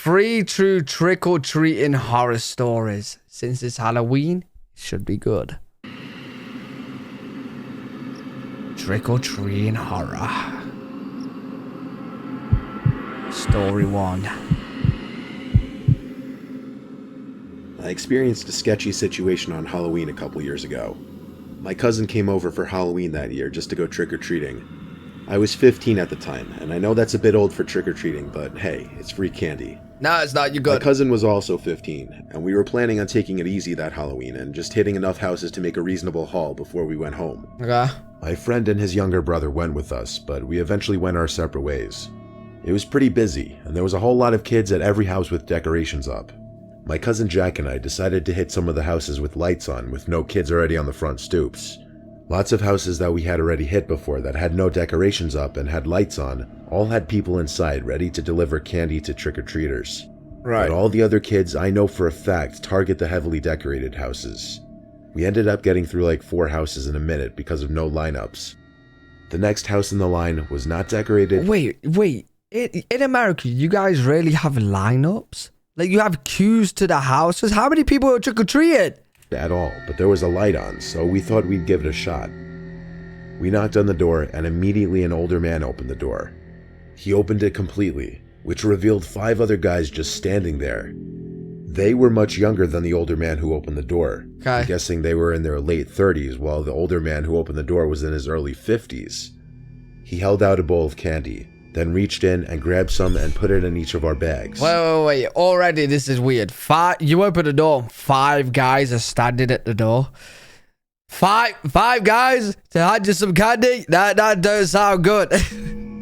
3 true trick-or-treating horror stories. Since it's Halloween, it should be good. Trick-or-treating horror. Story 1. I experienced a sketchy situation on Halloween a couple years ago. My cousin came over for Halloween that year just to go trick-or-treating. I was 15 at the time, and I know that's a bit old for trick-or-treating, but hey, it's free candy. No, it's not. You're good. My cousin was also 15, and we were planning on taking it easy that Halloween and just hitting enough houses to make a reasonable haul before we went home. Okay. My friend and his younger brother went with us, but we eventually went our separate ways. It was pretty busy, and there was a whole lot of kids at every house with decorations up. My cousin Jack and I decided to hit some of the houses with lights on with no kids already on the front stoops. Lots of houses that we had already hit before that had no decorations up and had lights on all had people inside ready to deliver candy to trick-or-treaters. Right. But all the other kids I know for a fact target the heavily decorated houses. We ended up getting through like 4 houses in a minute because of no lineups. The next house in the line was not decorated. Wait. In America, you guys really have lineups? Like, you have queues to the houses? How many people are trick-or-treating? At all, but there was a light on, so we thought we'd give it a shot. We knocked on the door, and immediately an older man opened the door. He opened it completely, which revealed 5 other guys just standing there. They were much younger than the older man who opened the door. Okay. I'm guessing they were in their late 30s, while the older man who opened the door was in his early 50s. He held out a bowl of candy, then reached in and grabbed some and put it in each of our bags. Wait. Already, this is weird. You open the door. 5 guys are standing at the door. Five guys to hand you some candy? That doesn't sound good.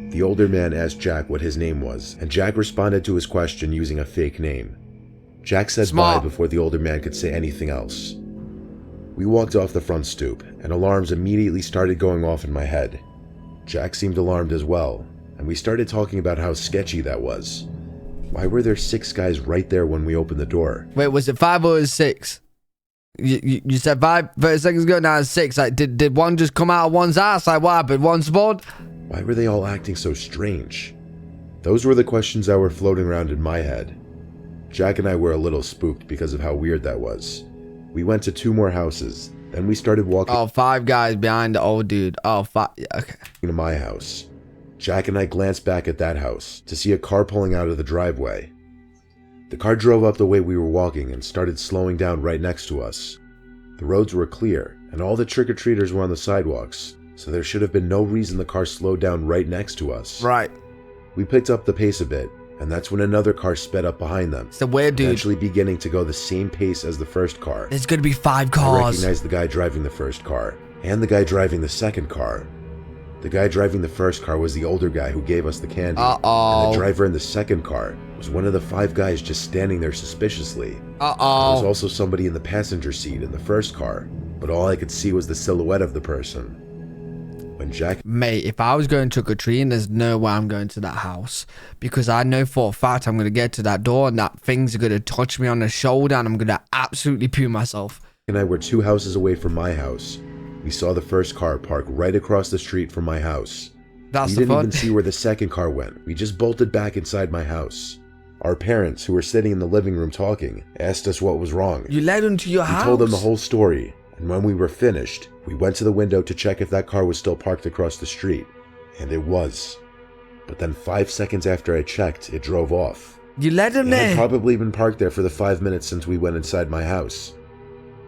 The older man asked Jack what his name was, and Jack responded to his question using a fake name. Jack said Smart. bye before the older man could say anything else. We walked off the front stoop, and alarms immediately started going off in my head. Jack seemed alarmed as well, and we started talking about how sketchy that was. Why were there 6 guys right there when we opened the door? Wait, was it 5 or 6? You said 5 30 seconds ago, now it's 6. Like, did one just come out of one's ass? Like, what happened? One spawned? Why were they all acting so strange? Those were the questions that were floating around in my head. Jack and I were a little spooked because of how weird that was. We went to 2 more houses, then we started walking 5 guys behind the old dude. 5. Okay. to my house. Jack and I glanced back at that house to see a car pulling out of the driveway. The car drove up the way we were walking and started slowing down right next to us. The roads were clear, and all the trick-or-treaters were on the sidewalks, so there should have been no reason the car slowed down right next to us. Right. We picked up the pace a bit, and that's when another car sped up behind them, It's a weird dude. eventually beginning to go the same pace as the first car. There's gonna be 5 I cars. recognized the guy driving the first car, and the guy driving the second car. The guy driving the first car was the older guy who gave us the candy. Uh-oh. And the driver in the second car was one of the 5 guys just standing there suspiciously. There was Uh-oh. also somebody in the passenger seat in the first car, but all I could see was the silhouette of the person. When Jack... Mate, if I was going trick-or-treating, there's no way I'm going to that house. Because I know for a fact I'm going to get to that door and that things are going to touch me on the shoulder and I'm going to absolutely poo myself. and I were 2 houses away from my house. We saw the first car park right across the street from my house. That's We the didn't fun. even see where the second car went. We just bolted back inside my house. Our parents, who were sitting in the living room talking, asked us what was wrong. You led them to your We house? told them the whole story, and when we were finished, we went to the window to check if that car was still parked across the street, and it was. But then 5 seconds after I checked, it drove off. You led them It had there? probably been parked there for the 5 minutes since we went inside my house.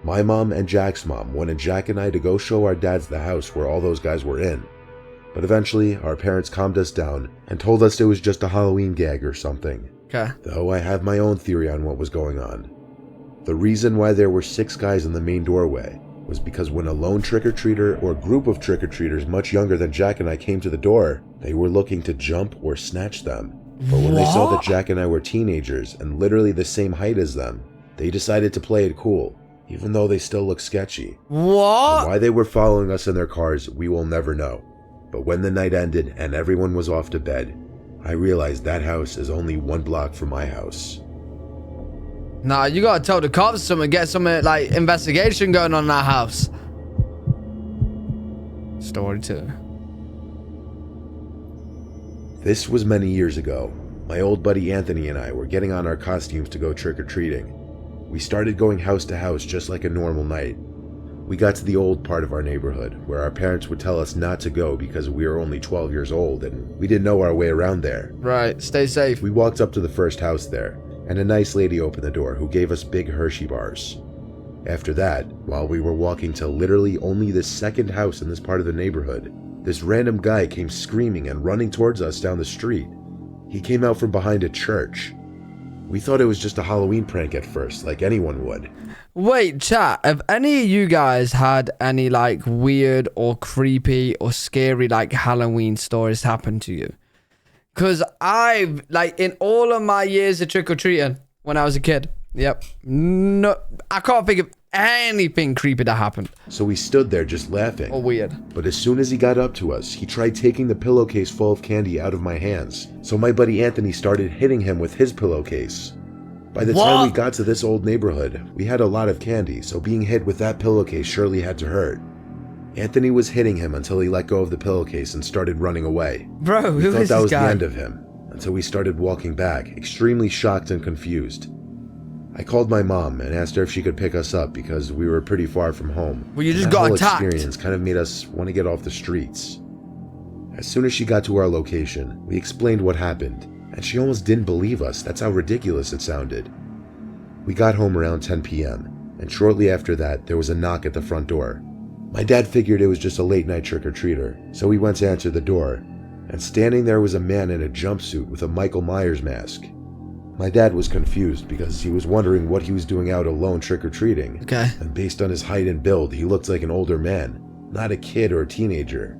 My mom and Jack's mom wanted Jack and I to go show our dads the house where all those guys were in. But eventually, our parents calmed us down and told us it was just a Halloween gag or something. Okay. Though I have my own theory on what was going on. The reason why there were 6 guys in the main doorway was because when a lone trick-or-treater or group of trick-or-treaters much younger than Jack and I came to the door, they were looking to jump or snatch them. But when they saw that What? Jack and I were teenagers and literally the same height as them, they decided to play it cool, even though they still look sketchy. What? Why they were following us in their cars, we will never know. But when the night ended and everyone was off to bed, I realized that house is only 1 block from my house. Nah, you gotta tell the cops something, get some like investigation going on in that house. Story 2. This was many years ago. My old buddy Anthony and I were getting on our costumes to go trick-or-treating. We started going house to house just like a normal night. We got to the old part of our neighborhood, where our parents would tell us not to go because we were only 12 years old and we didn't know our way around there. Right, stay safe. We walked up to the first house there, and a nice lady opened the door who gave us big Hershey bars. After that, while we were walking to literally only the second house in this part of the neighborhood, this random guy came screaming and running towards us down the street. He came out from behind a church. We thought it was just a Halloween prank at first, like anyone would. Wait, chat, have any of you guys had any like weird or creepy or scary like Halloween stories happen to you? Because I've, like, in all of my years of trick-or-treating when I was a kid, no, I can't think of anything creepy that happened. So we stood there just laughing. Or weird. But as soon as he got up to us, he tried taking the pillowcase full of candy out of my hands. So my buddy Anthony started hitting him with his pillowcase. By the time we got to this old neighborhood, we had a lot of candy, so being hit with that pillowcase surely had to hurt. Anthony was hitting him until he let go of the pillowcase and started running away. Bro, we who thought is that this was guy? the end of him, until we started walking back, extremely shocked and confused. I called my mom and asked her if she could pick us up because we were pretty far from home. Well, you just that got whole attacked. experience kind of made us want to get off the streets. As soon as she got to our location, we explained what happened, and she almost didn't believe us. That's how ridiculous it sounded. We got home around 10 p.m., and shortly after that, there was a knock at the front door. My dad figured it was just a late-night trick-or-treater, so we went to answer the door, and standing there was a man in a jumpsuit with a Michael Myers mask. My dad was confused because he was wondering what he was doing out alone trick-or-treating. Okay. And based on his height and build, he looked like an older man, not a kid or a teenager.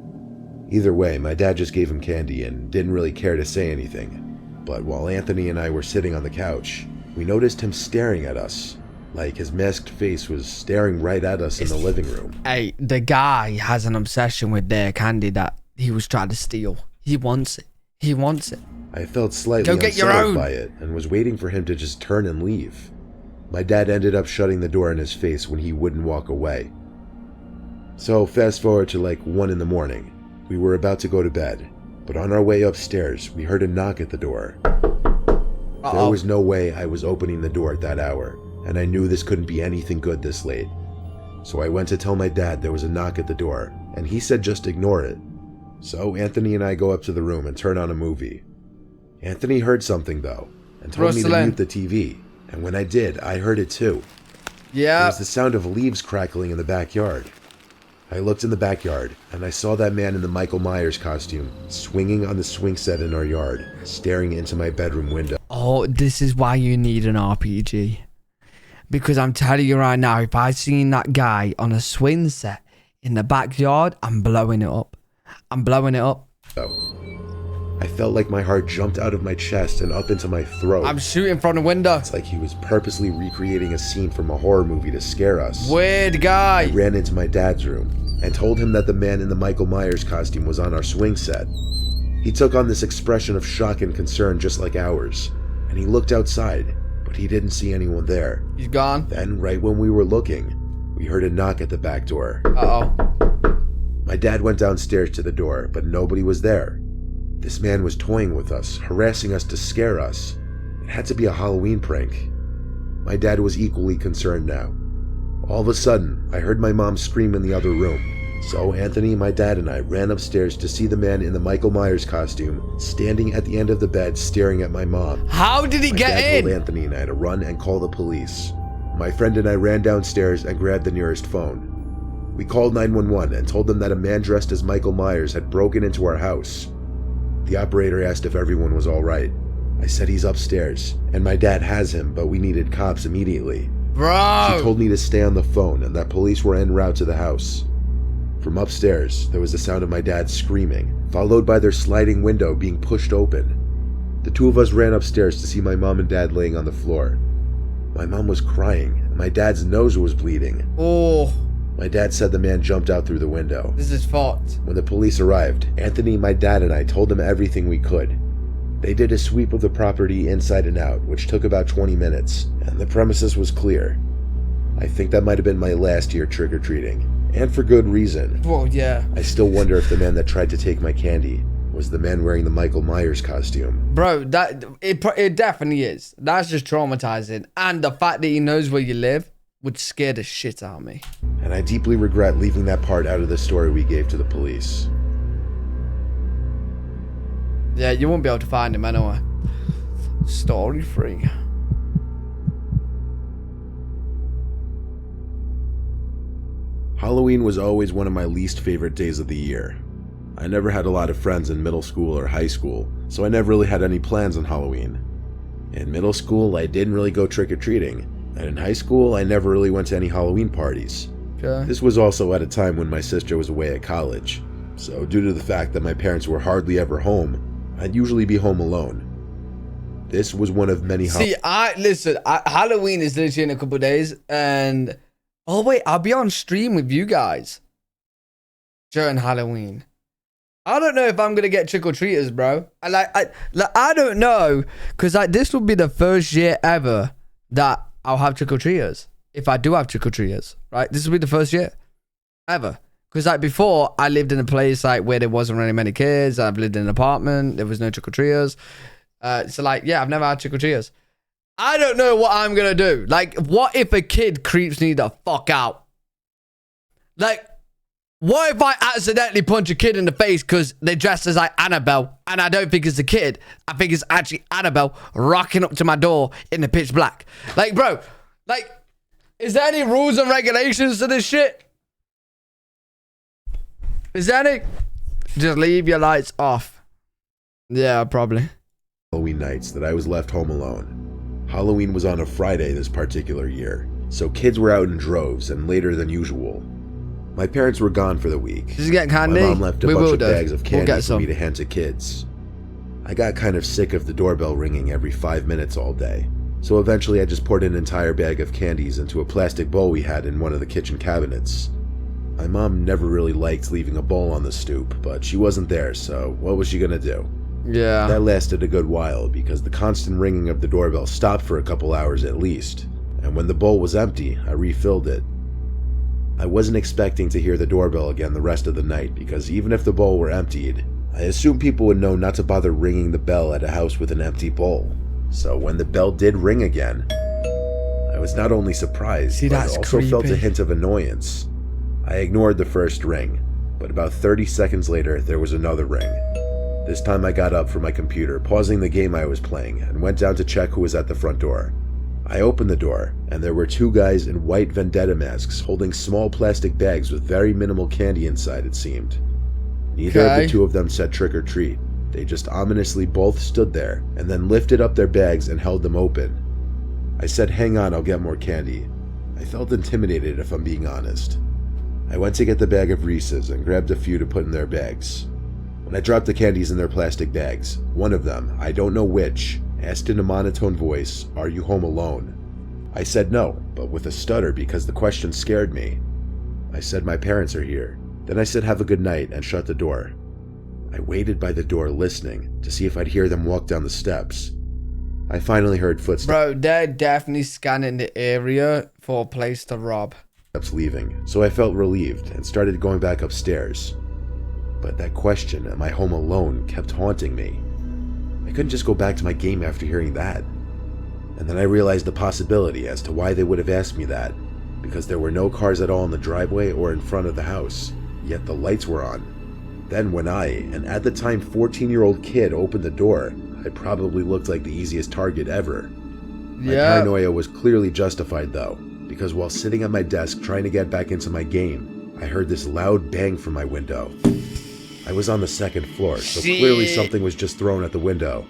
Either way, my dad just gave him candy and didn't really care to say anything. But while Anthony and I were sitting on the couch, we noticed him staring at us. Like his masked face was staring right at us in the living room. Hey, the guy has an obsession with their candy that he was trying to steal. He wants it. He wants it. I felt slightly Go get your unsettled own. by it and was waiting for him to just turn and leave. My dad ended up shutting the door in his face when he wouldn't walk away. So fast forward to like 1 in the morning. We were about to go to bed, but on our way upstairs, we heard a knock at the door. There was no way I was opening the door at that hour, and I knew this couldn't be anything good this late. So I went to tell my dad there was a knock at the door, and he said just ignore it. So Anthony and I go up to the room and turn on a movie. Anthony heard something though, and told me to mute the TV, and when I did, I heard it too. Yeah. It was the sound of leaves crackling in the backyard. I looked in the backyard, and I saw that man in the Michael Myers costume, swinging on the swing set in our yard, staring into my bedroom window. Oh, this is why you need an RPG. Because I'm telling you right now, if I seen that guy on a swing set in the backyard, I'm blowing it up. I'm blowing it up. I felt like my heart jumped out of my chest and up into my throat. I'm shooting from the window. It's like he was purposely recreating a scene from a horror movie to scare us. Weird guy. I ran into my dad's room and told him that the man in the Michael Myers costume was on our swing set. He took on this expression of shock and concern just like ours, and he looked outside, but he didn't see anyone there. He's gone. Then, right when we were looking, we heard a knock at the back door. Uh-oh. My dad went downstairs to the door, but nobody was there. This man was toying with us, harassing us to scare us. It had to be a Halloween prank. My dad was equally concerned now. All of a sudden, I heard my mom scream in the other room. So Anthony, my dad, and I ran upstairs to see the man in the Michael Myers costume standing at the end of the bed staring at my mom. How did he My get dad in? told Anthony and I to run and call the police. My friend and I ran downstairs and grabbed the nearest phone. We called 911 and told them that a man dressed as Michael Myers had broken into our house. The operator asked if everyone was all right. I said he's upstairs, and my dad has him, but we needed cops immediately. Bro. She told me to stay on the phone and that police were en route to the house. From upstairs, there was the sound of my dad screaming, followed by their sliding window being pushed open. The two of us ran upstairs to see my mom and dad laying on the floor. My mom was crying, and my dad's nose was bleeding. Oh, My dad said the man jumped out through the window. this is fucked. When the police arrived, Anthony, my dad, and I told them everything we could. They did a sweep of the property inside and out, which took about 20 minutes, and the premises was clear. I think that might have been my last year trick-or-treating, and for good reason. Whoa, yeah. I still wonder if the man that tried to take my candy was the man wearing the Michael Myers costume. Bro, it definitely is. That's just traumatizing. And the fact that he knows where you live would scare the shit out of me. And I deeply regret leaving that part out of the story we gave to the police. Yeah, you won't be able to find him anyway. Story 3. Halloween was always one of my least favorite days of the year. I never had a lot of friends in middle school or high school, so I never really had any plans on Halloween. In middle school, I didn't really go trick-or-treating, and in high school, I never really went to any Halloween parties. Okay. This was also at a time when my sister was away at college, so due to the fact that my parents were hardly ever home, I'd usually be home alone. This was one of many Halloween is literally in a couple of days, and oh wait, I'll be on stream with you guys during Halloween. I don't know if I'm gonna get trick-or-treaters, bro. I don't know, cause this will be the first year ever that I'll have trick-or-treaters. If I do have trick-or-treaters, right? This will be the first year ever. Cause before I lived in a place where there wasn't really many kids. I've lived in an apartment. There was no trick-or-treaters. So I've never had trick-or-treaters. I don't know what I'm gonna do. What if a kid creeps me the fuck out? What if I accidentally punch a kid in the face because they dressed as Annabelle and I don't think it's a kid? I think it's actually Annabelle rocking up to my door in the pitch black. Bro, is there any rules and regulations to this shit? Is there any? Just leave your lights off. Yeah, probably. Halloween nights that I was left home alone. Halloween was on a Friday this particular year, so kids were out in droves and later than usual. My parents were gone for the week. Did you get candy? My mom left a bunch of bags of candy for me to hand to kids. I got kind of sick of the doorbell ringing every 5 minutes all day, so eventually I just poured an entire bag of candies into a plastic bowl we had in one of the kitchen cabinets. My mom never really liked leaving a bowl on the stoop, but she wasn't there, so what was she gonna do? Yeah. That lasted a good while because the constant ringing of the doorbell stopped for a couple hours at least, and when the bowl was empty, I refilled it. I wasn't expecting to hear the doorbell again the rest of the night because even if the bowl were emptied, I assumed people would know not to bother ringing the bell at a house with an empty bowl. So when the bell did ring again, I was not only surprised, but also felt a hint of annoyance. I ignored the first ring, but about 30 seconds later there was another ring. This time I got up from my computer, pausing the game I was playing, and went down to check who was at the front door. I opened the door, and there were two guys in white vendetta masks holding small plastic bags with very minimal candy inside, it seemed. Neither of the two of them said trick or treat. They just ominously both stood there, and then lifted up their bags and held them open. I said, "Hang on, I'll get more candy." I felt intimidated, if I'm being honest. I went to get the bag of Reese's and grabbed a few to put in their bags. When I dropped the candies in their plastic bags, one of them, I don't know which, asked in a monotone voice, "Are you home alone?" I said no, but with a stutter because the question scared me. I said my parents are here. Then I said have a good night and shut the door. I waited by the door listening to see if I'd hear them walk down the steps. I finally heard footsteps. Bro, they're definitely scanning the area for a place to rob. Leaving, so I felt relieved and started going back upstairs. But that question, am I home alone, kept haunting me. I couldn't just go back to my game after hearing that. And then I realized the possibility as to why they would have asked me that, because there were no cars at all in the driveway or in front of the house, yet the lights were on. Then when I, an at the time 14-year-old kid, opened the door, I probably looked like the easiest target ever. My paranoia was clearly justified though, because while sitting at my desk trying to get back into my game, I heard this loud bang from my window. I was on the second floor, so clearly something was just thrown at the window.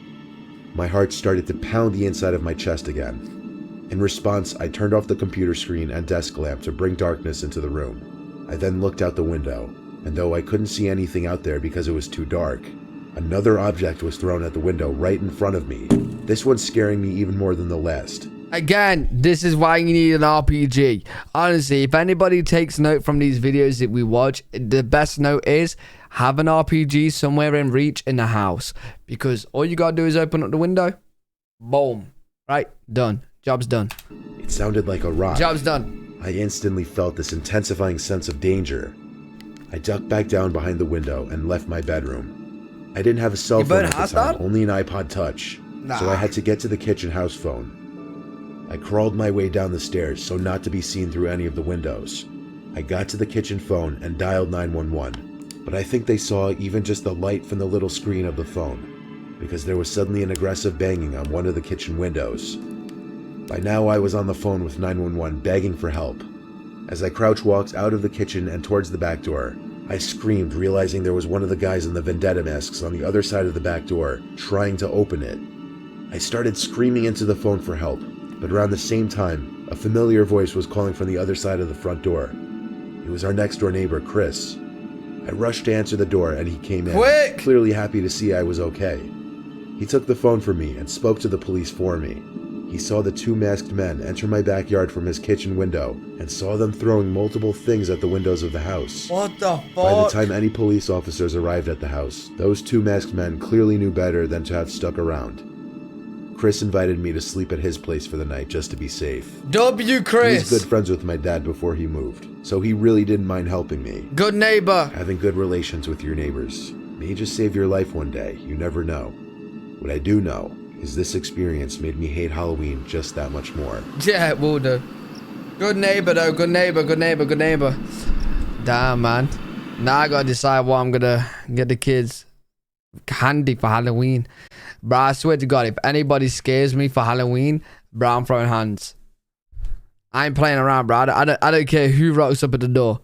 My heart started to pound the inside of my chest again. In response, I turned off the computer screen and desk lamp to bring darkness into the room. I then looked out the window, and though I couldn't see anything out there because it was too dark, another object was thrown at the window right in front of me, this one scaring me even more than the last. Again, this is why you need an RPG. Honestly, if anybody takes note from these videos that we watch, the best note is have an RPG somewhere in reach in the house. Because all you gotta do is open up the window. Boom. Right? Done. Job's done. It sounded like a rock. Job's done. I instantly felt this intensifying sense of danger. I ducked back down behind the window and left my bedroom. I didn't have a cell You phone burn at the house time, down? only an iPod Touch. So I had to get to the kitchen house phone. I crawled my way down the stairs so not to be seen through any of the windows. I got to the kitchen phone and dialed 911, but I think they saw even just the light from the little screen of the phone, because there was suddenly an aggressive banging on one of the kitchen windows. By now I was on the phone with 911 begging for help. As I crouch walked out of the kitchen and towards the back door, I screamed, realizing there was one of the guys in the vendetta masks on the other side of the back door, trying to open it. I started screaming into the phone for help, but around the same time, a familiar voice was calling from the other side of the front door. It was our next door neighbor, Chris. I rushed to answer the door and he came in, Quick! clearly happy to see I was okay. He took the phone from me and spoke to the police for me. He saw the two masked men enter my backyard from his kitchen window and saw them throwing multiple things at the windows of the house. What the fuck? By the time any police officers arrived at the house, those two masked men clearly knew better than to have stuck around. Chris invited me to sleep at his place for the night just to be safe. W He was Chris. good friends with my dad before he moved, so he really didn't mind helping me. Good neighbor. Having good relations with your neighbors may just save your life one day, you never know. What I do know is this experience made me hate Halloween just that much more. Yeah, it will do. Good neighbor though, good neighbor, good neighbor, good neighbor. Damn, man. Now I gotta decide what I'm gonna get the kids candy for Halloween. Bro, I swear to God, if anybody scares me for Halloween, bro, I'm throwing hands. I ain't playing around, bro. I don't care who rocks up at the door.